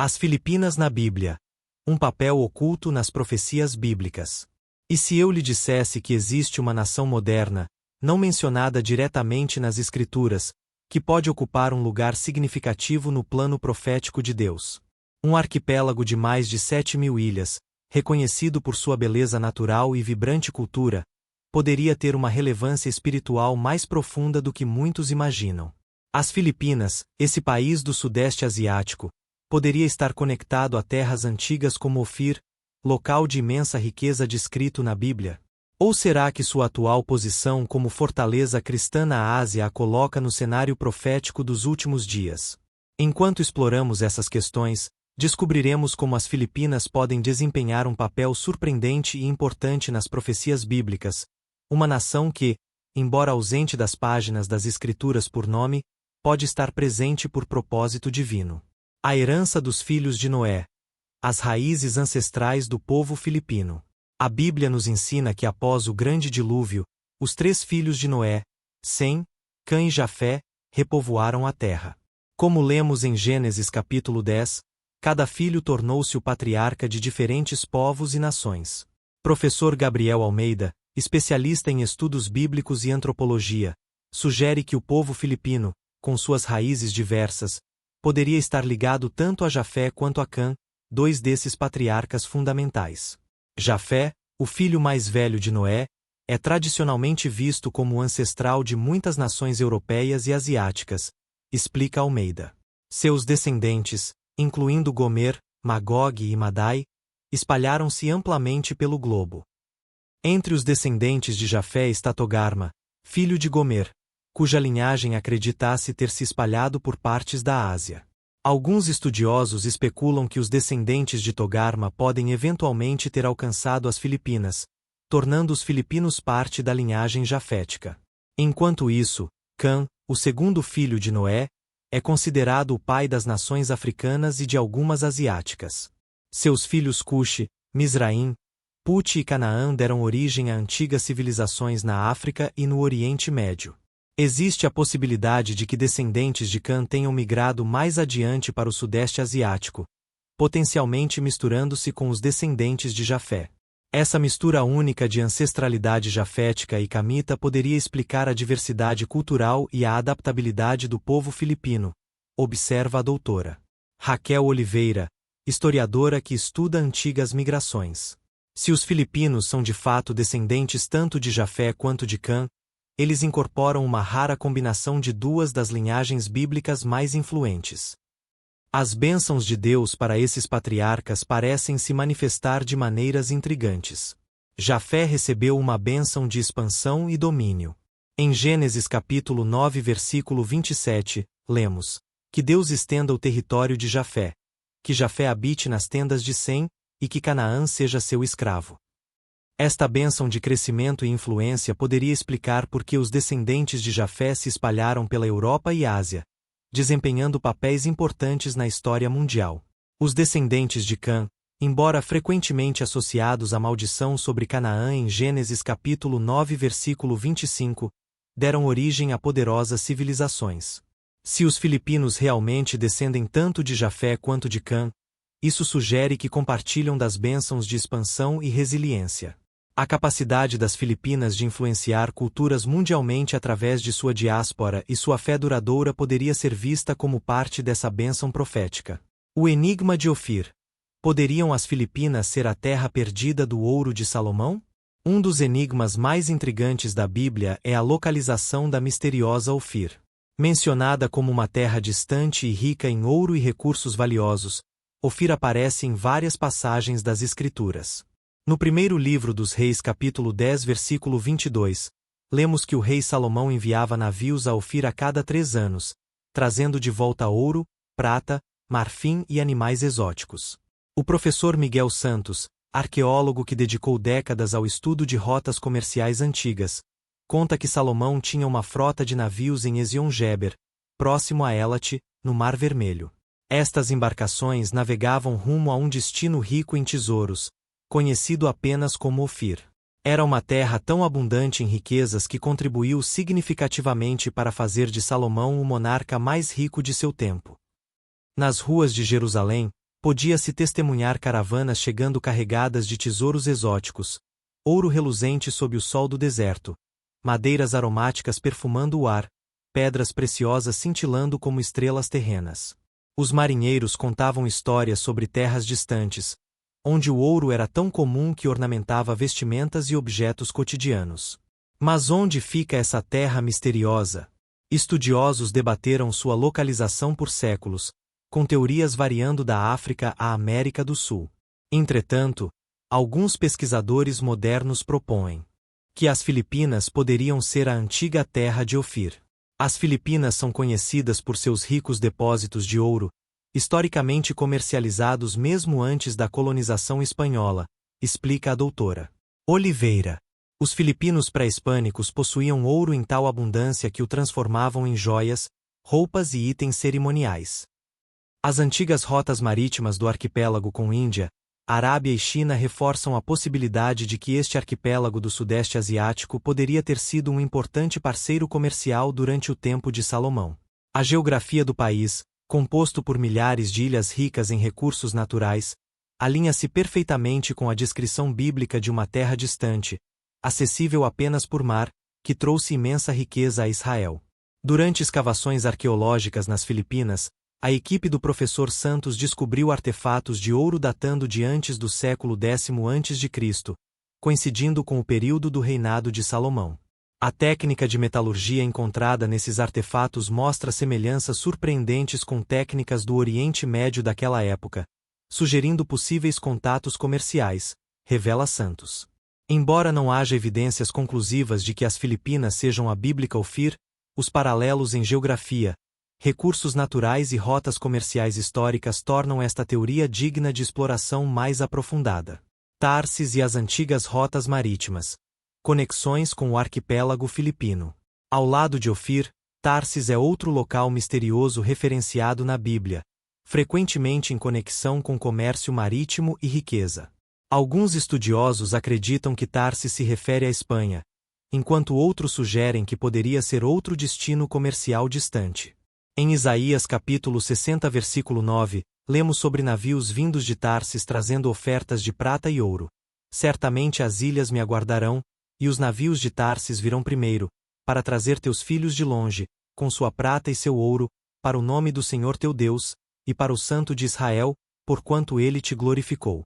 As Filipinas na Bíblia. Um papel oculto nas profecias bíblicas. E se eu lhe dissesse que existe uma nação moderna, não mencionada diretamente nas Escrituras, que pode ocupar um lugar significativo no plano profético de Deus? Um arquipélago de mais de 7.000 ilhas, reconhecido por sua beleza natural e vibrante cultura, poderia ter uma relevância espiritual mais profunda do que muitos imaginam. As Filipinas, esse país do Sudeste Asiático, poderia estar conectado a terras antigas como Ofir, local de imensa riqueza descrito na Bíblia? Ou será que sua atual posição como fortaleza cristã na Ásia a coloca no cenário profético dos últimos dias? Enquanto exploramos essas questões, descobriremos como as Filipinas podem desempenhar um papel surpreendente e importante nas profecias bíblicas, uma nação que, embora ausente das páginas das Escrituras por nome, pode estar presente por propósito divino. A herança dos filhos de Noé. As raízes ancestrais do povo filipino. A Bíblia nos ensina que após o grande dilúvio, os 3 filhos de Noé, Sem, Cã e Jafé, repovoaram a terra. Como lemos em Gênesis capítulo 10, cada filho tornou-se o patriarca de diferentes povos e nações. Professor Gabriel Almeida, especialista em estudos bíblicos e antropologia, sugere que o povo filipino, com suas raízes diversas, poderia estar ligado tanto a Jafé quanto a Cã, 2 desses patriarcas fundamentais. Jafé, o filho mais velho de Noé, é tradicionalmente visto como o ancestral de muitas nações europeias e asiáticas, explica Almeida. Seus descendentes, incluindo Gomer, Magog e Madai, espalharam-se amplamente pelo globo. Entre os descendentes de Jafé está Togarma, filho de Gomer, cuja linhagem acredita-se ter se espalhado por partes da Ásia. Alguns estudiosos especulam que os descendentes de Togarma podem eventualmente ter alcançado as Filipinas, tornando os filipinos parte da linhagem jafética. Enquanto isso, Cã, o segundo filho de Noé, é considerado o pai das nações africanas e de algumas asiáticas. Seus filhos Cuxi, Misraim, Puti e Canaã deram origem a antigas civilizações na África e no Oriente Médio. Existe a possibilidade de que descendentes de Cã tenham migrado mais adiante para o Sudeste Asiático, potencialmente misturando-se com os descendentes de Jafé. Essa mistura única de ancestralidade jafética e camita poderia explicar a diversidade cultural e a adaptabilidade do povo filipino, observa a doutora Raquel Oliveira, historiadora que estuda antigas migrações. Se os filipinos são de fato descendentes tanto de Jafé quanto de Cã, eles incorporam uma rara combinação de 2 das linhagens bíblicas mais influentes. As bênçãos de Deus para esses patriarcas parecem se manifestar de maneiras intrigantes. Jafé recebeu uma bênção de expansão e domínio. Em Gênesis capítulo 9 versículo 27, lemos: que Deus estenda o território de Jafé, que Jafé habite nas tendas de Sem, e que Canaã seja seu escravo. Esta bênção de crescimento e influência poderia explicar por que os descendentes de Jafé se espalharam pela Europa e Ásia, desempenhando papéis importantes na história mundial. Os descendentes de Cã, embora frequentemente associados à maldição sobre Canaã em Gênesis capítulo 9 versículo 25, deram origem a poderosas civilizações. Se os filipinos realmente descendem tanto de Jafé quanto de Cã, isso sugere que compartilham das bênçãos de expansão e resiliência. A capacidade das Filipinas de influenciar culturas mundialmente através de sua diáspora e sua fé duradoura poderia ser vista como parte dessa bênção profética. O enigma de Ofir. Poderiam as Filipinas ser a terra perdida do ouro de Salomão? Um dos enigmas mais intrigantes da Bíblia é a localização da misteriosa Ofir. Mencionada como uma terra distante e rica em ouro e recursos valiosos, Ofir aparece em várias passagens das Escrituras. No primeiro livro dos Reis capítulo 10 versículo 22, lemos que o rei Salomão enviava navios a Ofir a cada 3 anos, trazendo de volta ouro, prata, marfim e animais exóticos. O professor Miguel Santos, arqueólogo que dedicou décadas ao estudo de rotas comerciais antigas, conta que Salomão tinha uma frota de navios em Ezion-Geber, próximo a Élat, no Mar Vermelho. Estas embarcações navegavam rumo a um destino rico em tesouros, conhecido apenas como Ofir. Era uma terra tão abundante em riquezas que contribuiu significativamente para fazer de Salomão o monarca mais rico de seu tempo. Nas ruas de Jerusalém, Podia-se testemunhar caravanas chegando carregadas de tesouros exóticos, ouro reluzente sob o sol do deserto, madeiras aromáticas perfumando o ar, pedras preciosas cintilando como estrelas terrenas. Os marinheiros contavam histórias sobre terras distantes, onde o ouro era tão comum que ornamentava vestimentas e objetos cotidianos. Mas onde fica essa terra misteriosa? Estudiosos debateram sua localização por séculos, com teorias variando da África à América do Sul. Entretanto, alguns pesquisadores modernos propõem que as Filipinas poderiam ser a antiga terra de Ofir. As Filipinas são conhecidas por seus ricos depósitos de ouro, historicamente comercializados mesmo antes da colonização espanhola, explica a doutora Oliveira. Os filipinos pré-hispânicos possuíam ouro em tal abundância que o transformavam em joias, roupas e itens cerimoniais. As antigas rotas marítimas do arquipélago com Índia, Arábia e China reforçam a possibilidade de que este arquipélago do Sudeste Asiático poderia ter sido um importante parceiro comercial durante o tempo de Salomão. A geografia do país, composto por milhares de ilhas ricas em recursos naturais, alinha-se perfeitamente com a descrição bíblica de uma terra distante, acessível apenas por mar, que trouxe imensa riqueza a Israel. Durante escavações arqueológicas nas Filipinas, a equipe do professor Santos descobriu artefatos de ouro datando de antes do século X a.C., coincidindo com o período do reinado de Salomão. A técnica de metalurgia encontrada nesses artefatos mostra semelhanças surpreendentes com técnicas do Oriente Médio daquela época, sugerindo possíveis contatos comerciais, revela Santos. Embora não haja evidências conclusivas de que as Filipinas sejam a bíblica Ofir, os paralelos em geografia, recursos naturais e rotas comerciais históricas tornam esta teoria digna de exploração mais aprofundada. Társis e as antigas rotas marítimas. Conexões com o arquipélago filipino. Ao lado de Ofir, Társis é outro local misterioso referenciado na Bíblia, frequentemente em conexão com comércio marítimo e riqueza. Alguns estudiosos acreditam que Társis se refere à Espanha, enquanto outros sugerem que poderia ser outro destino comercial distante. Em Isaías capítulo 60 versículo 9, lemos sobre navios vindos de Társis trazendo ofertas de prata e ouro. Certamente as ilhas me aguardarão, e os navios de Társis virão primeiro, para trazer teus filhos de longe, com sua prata e seu ouro, para o nome do Senhor teu Deus, e para o Santo de Israel, porquanto ele te glorificou.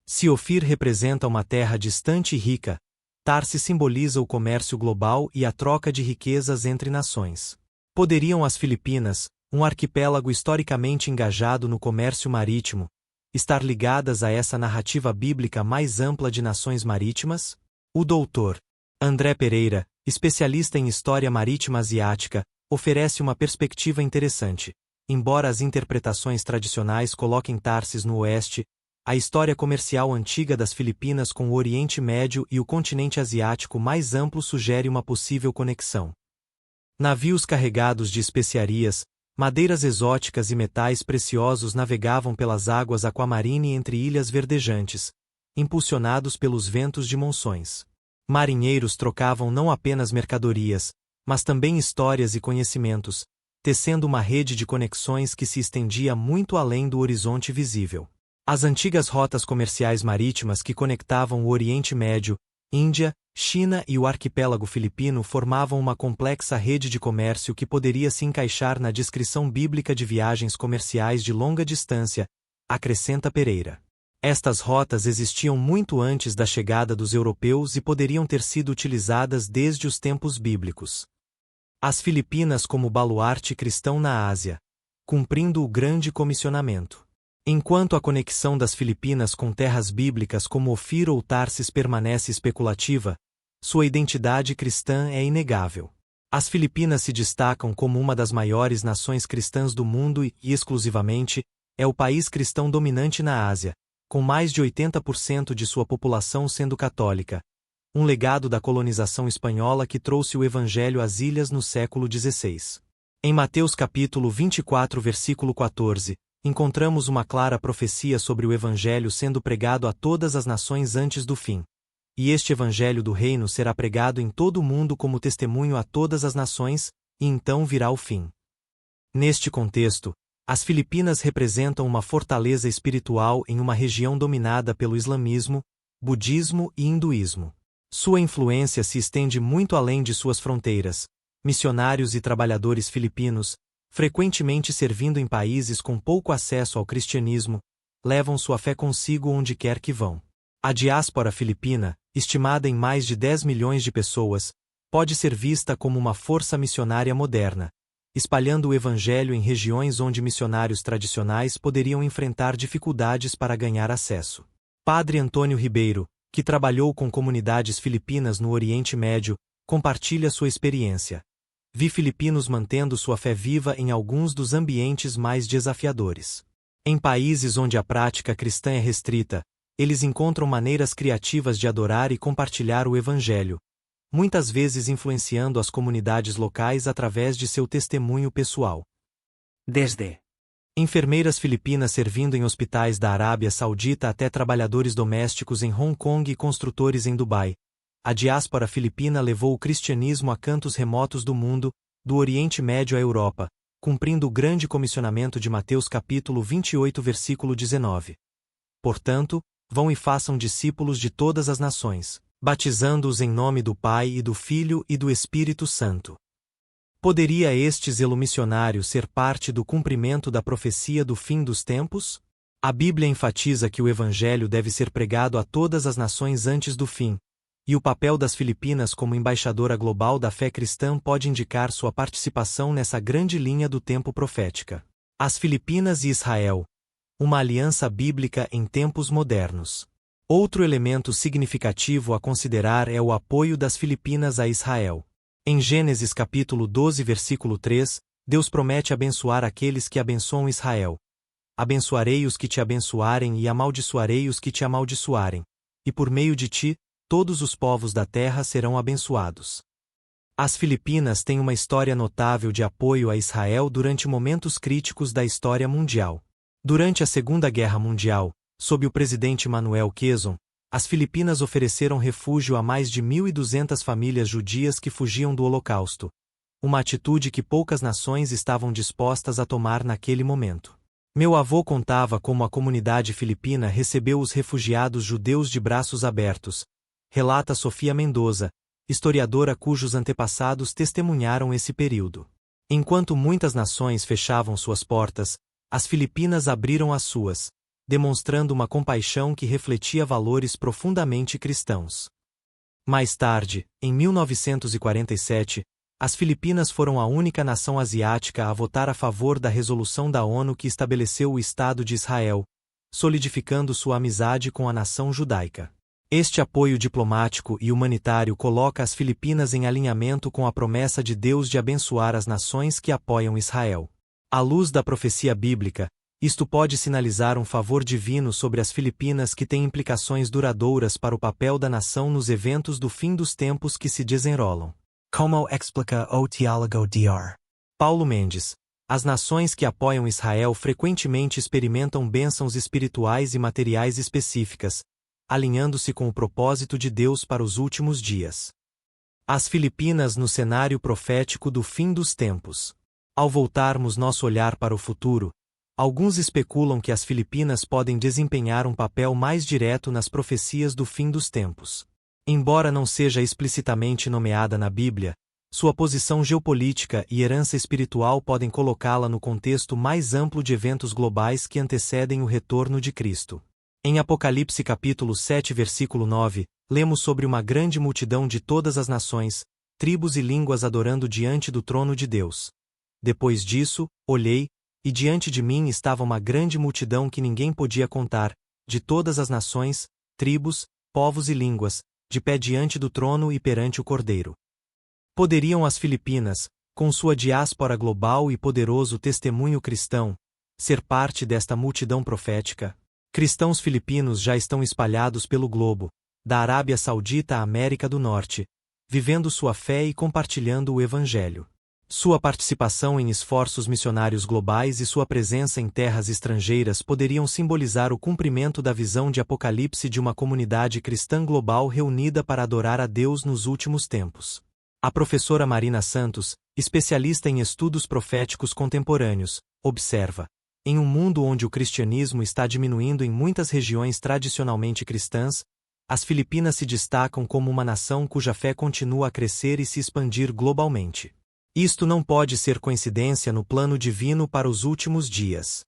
Se Ofir representa uma terra distante e rica, Társis simboliza o comércio global e a troca de riquezas entre nações. Poderiam as Filipinas, um arquipélago historicamente engajado no comércio marítimo, estar ligadas a essa narrativa bíblica mais ampla de nações marítimas? O doutor André Pereira, especialista em história marítima asiática, oferece uma perspectiva interessante. Embora as interpretações tradicionais coloquem Társis no oeste, a história comercial antiga das Filipinas com o Oriente Médio e o continente asiático mais amplo sugere uma possível conexão. Navios carregados de especiarias, madeiras exóticas e metais preciosos navegavam pelas águas aquamarine entre ilhas verdejantes, impulsionados pelos ventos de monções. Marinheiros trocavam não apenas mercadorias, mas também histórias e conhecimentos, tecendo uma rede de conexões que se estendia muito além do horizonte visível. As antigas rotas comerciais marítimas que conectavam o Oriente Médio, Índia, China e o arquipélago filipino formavam uma complexa rede de comércio que poderia se encaixar na descrição bíblica de viagens comerciais de longa distância, acrescenta Pereira. Estas rotas existiam muito antes da chegada dos europeus e poderiam ter sido utilizadas desde os tempos bíblicos. As Filipinas como baluarte cristão na Ásia, cumprindo o grande comissionamento. Enquanto a conexão das Filipinas com terras bíblicas como Ofir ou Társis permanece especulativa, sua identidade cristã é inegável. As Filipinas se destacam como uma das maiores nações cristãs do mundo e, exclusivamente, é o país cristão dominante na Ásia, com mais de 80% de sua população sendo católica, um legado da colonização espanhola que trouxe o Evangelho às ilhas no século XVI. Em Mateus capítulo 24 versículo 14, encontramos uma clara profecia sobre o Evangelho sendo pregado a todas as nações antes do fim. E este Evangelho do Reino será pregado em todo o mundo como testemunho a todas as nações, e então virá o fim. Neste contexto, As Filipinas representam uma fortaleza espiritual em uma região dominada pelo islamismo, budismo e hinduísmo. Sua influência se estende muito além de suas fronteiras. Missionários e trabalhadores filipinos, frequentemente servindo em países com pouco acesso ao cristianismo, levam sua fé consigo onde quer que vão. A diáspora filipina, estimada em mais de 10 milhões de pessoas, pode ser vista como uma força missionária moderna, espalhando o evangelho em regiões onde missionários tradicionais poderiam enfrentar dificuldades para ganhar acesso. Padre Antônio Ribeiro, que trabalhou com comunidades filipinas no Oriente Médio, compartilha sua experiência. Vi filipinos mantendo sua fé viva em alguns dos ambientes mais desafiadores. Em países onde a prática cristã é restrita, eles encontram maneiras criativas de adorar e compartilhar o evangelho, muitas vezes influenciando as comunidades locais através de seu testemunho pessoal. Desde enfermeiras filipinas servindo em hospitais da Arábia Saudita até trabalhadores domésticos em Hong Kong e construtores em Dubai, a diáspora filipina levou o cristianismo a cantos remotos do mundo, do Oriente Médio à Europa, cumprindo o grande comissionamento de Mateus capítulo 28 versículo 19. Portanto, vão e façam discípulos de todas as nações, batizando-os em nome do Pai e do Filho e do Espírito Santo. Poderia este zelo missionário ser parte do cumprimento da profecia do fim dos tempos? A Bíblia enfatiza que o Evangelho deve ser pregado a todas as nações antes do fim, e o papel das Filipinas como embaixadora global da fé cristã pode indicar sua participação nessa grande linha do tempo profética. As Filipinas e Israel, uma aliança bíblica em tempos modernos. Outro elemento significativo a considerar é o apoio das Filipinas a Israel. Em Gênesis capítulo 12 versículo 3, Deus promete abençoar aqueles que abençoam Israel. Abençoarei os que te abençoarem e amaldiçoarei os que te amaldiçoarem, e por meio de ti, todos os povos da terra serão abençoados. As Filipinas têm uma história notável de apoio a Israel durante momentos críticos da história mundial. Durante a Segunda Guerra Mundial, sob o presidente Manuel Quezon, as Filipinas ofereceram refúgio a mais de 1.200 famílias judias que fugiam do Holocausto, uma atitude que poucas nações estavam dispostas a tomar naquele momento. Meu avô contava como a comunidade filipina recebeu os refugiados judeus de braços abertos, relata Sofia Mendoza, historiadora cujos antepassados testemunharam esse período. Enquanto muitas nações fechavam suas portas, as Filipinas abriram as suas, demonstrando uma compaixão que refletia valores profundamente cristãos. Mais tarde, em 1947, as Filipinas foram a única nação asiática a votar a favor da resolução da ONU que estabeleceu o Estado de Israel, solidificando sua amizade com a nação judaica. Este apoio diplomático e humanitário coloca as Filipinas em alinhamento com a promessa de Deus de abençoar as nações que apoiam Israel. À luz da profecia bíblica, isto pode sinalizar um favor divino sobre as Filipinas que tem implicações duradouras para o papel da nação nos eventos do fim dos tempos que se desenrolam. Como explica o teólogo Dr. Paulo Mendes, as nações que apoiam Israel frequentemente experimentam bênçãos espirituais e materiais específicas, alinhando-se com o propósito de Deus para os últimos dias. As Filipinas no cenário profético do fim dos tempos. Ao voltarmos nosso olhar para o futuro, alguns especulam que as Filipinas podem desempenhar um papel mais direto nas profecias do fim dos tempos. Embora não seja explicitamente nomeada na Bíblia, sua posição geopolítica e herança espiritual podem colocá-la no contexto mais amplo de eventos globais que antecedem o retorno de Cristo. Em Apocalipse capítulo 7 versículo 9, lemos sobre uma grande multidão de todas as nações, tribos e línguas adorando diante do trono de Deus. Depois disso, olhei, e diante de mim estava uma grande multidão que ninguém podia contar, de todas as nações, tribos, povos e línguas, de pé diante do trono e perante o Cordeiro. Poderiam as Filipinas, com sua diáspora global e poderoso testemunho cristão, ser parte desta multidão profética? Cristãos filipinos já estão espalhados pelo globo, da Arábia Saudita à América do Norte, vivendo sua fé e compartilhando o Evangelho. Sua participação em esforços missionários globais e sua presença em terras estrangeiras poderiam simbolizar o cumprimento da visão de Apocalipse de uma comunidade cristã global reunida para adorar a Deus nos últimos tempos. A professora Marina Santos, especialista em estudos proféticos contemporâneos, observa: Em um mundo onde o cristianismo está diminuindo em muitas regiões tradicionalmente cristãs, as Filipinas se destacam como uma nação cuja fé continua a crescer e se expandir globalmente. Isto não pode ser coincidência no plano divino para os últimos dias.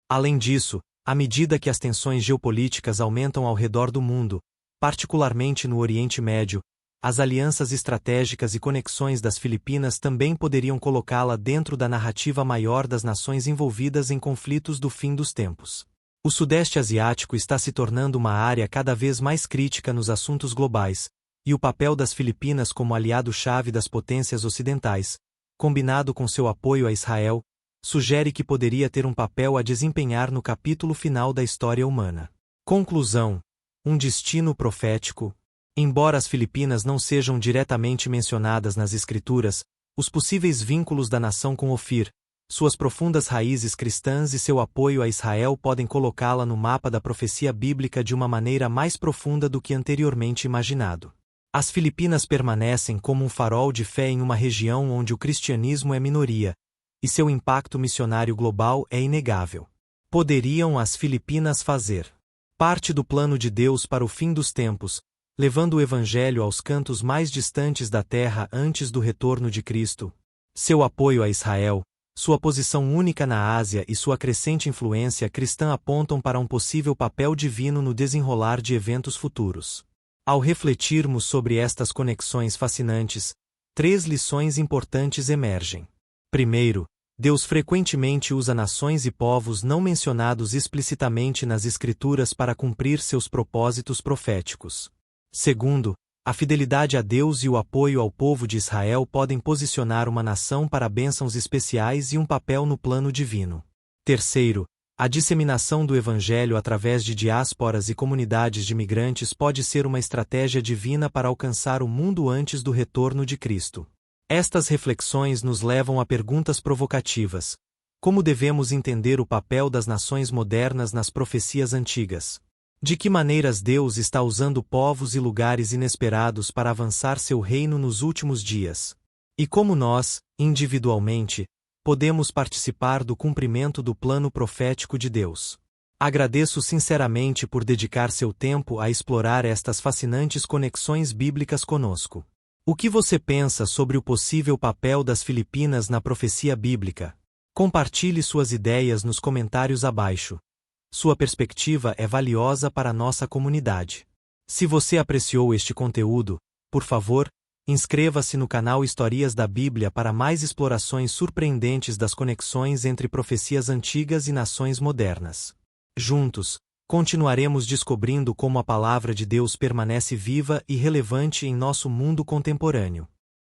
Além disso, à medida que as tensões geopolíticas aumentam ao redor do mundo, particularmente no Oriente Médio, as alianças estratégicas e conexões das Filipinas também poderiam colocá-la dentro da narrativa maior das nações envolvidas em conflitos do fim dos tempos. O Sudeste Asiático está se tornando uma área cada vez mais crítica nos assuntos globais, e o papel das Filipinas como aliado-chave das potências ocidentais, combinado com seu apoio a Israel, sugere que poderia ter um papel a desempenhar no capítulo final da história humana. Conclusão: um destino profético. Embora as Filipinas não sejam diretamente mencionadas nas Escrituras, os possíveis vínculos da nação com Ofir, suas profundas raízes cristãs e seu apoio a Israel podem colocá-la no mapa da profecia bíblica de uma maneira mais profunda do que anteriormente imaginado. As Filipinas permanecem como um farol de fé em uma região onde o cristianismo é minoria, e seu impacto missionário global é inegável. Poderiam as Filipinas fazer parte do plano de Deus para o fim dos tempos, levando o Evangelho aos cantos mais distantes da terra antes do retorno de Cristo? Seu apoio a Israel, sua posição única na Ásia e sua crescente influência cristã apontam para um possível papel divino no desenrolar de eventos futuros. Ao refletirmos sobre estas conexões fascinantes, 3 lições importantes emergem. Primeiro, Deus frequentemente usa nações e povos não mencionados explicitamente nas Escrituras para cumprir seus propósitos proféticos. Segundo, a fidelidade a Deus e o apoio ao povo de Israel podem posicionar uma nação para bênçãos especiais e um papel no plano divino. Terceiro, a disseminação do Evangelho através de diásporas e comunidades de migrantes pode ser uma estratégia divina para alcançar o mundo antes do retorno de Cristo. Estas reflexões nos levam a perguntas provocativas. Como devemos entender o papel das nações modernas nas profecias antigas? De que maneiras Deus está usando povos e lugares inesperados para avançar seu reino nos últimos dias? E como nós, individualmente, podemos participar do cumprimento do plano profético de Deus? Agradeço sinceramente por dedicar seu tempo a explorar estas fascinantes conexões bíblicas conosco. O que você pensa sobre o possível papel das Filipinas na profecia bíblica? Compartilhe suas ideias nos comentários abaixo. Sua perspectiva é valiosa para a nossa comunidade. Se você apreciou este conteúdo, por favor, inscreva-se no canal Histórias da Bíblia para mais explorações surpreendentes das conexões entre profecias antigas e nações modernas. Juntos, continuaremos descobrindo como a palavra de Deus permanece viva e relevante em nosso mundo contemporâneo.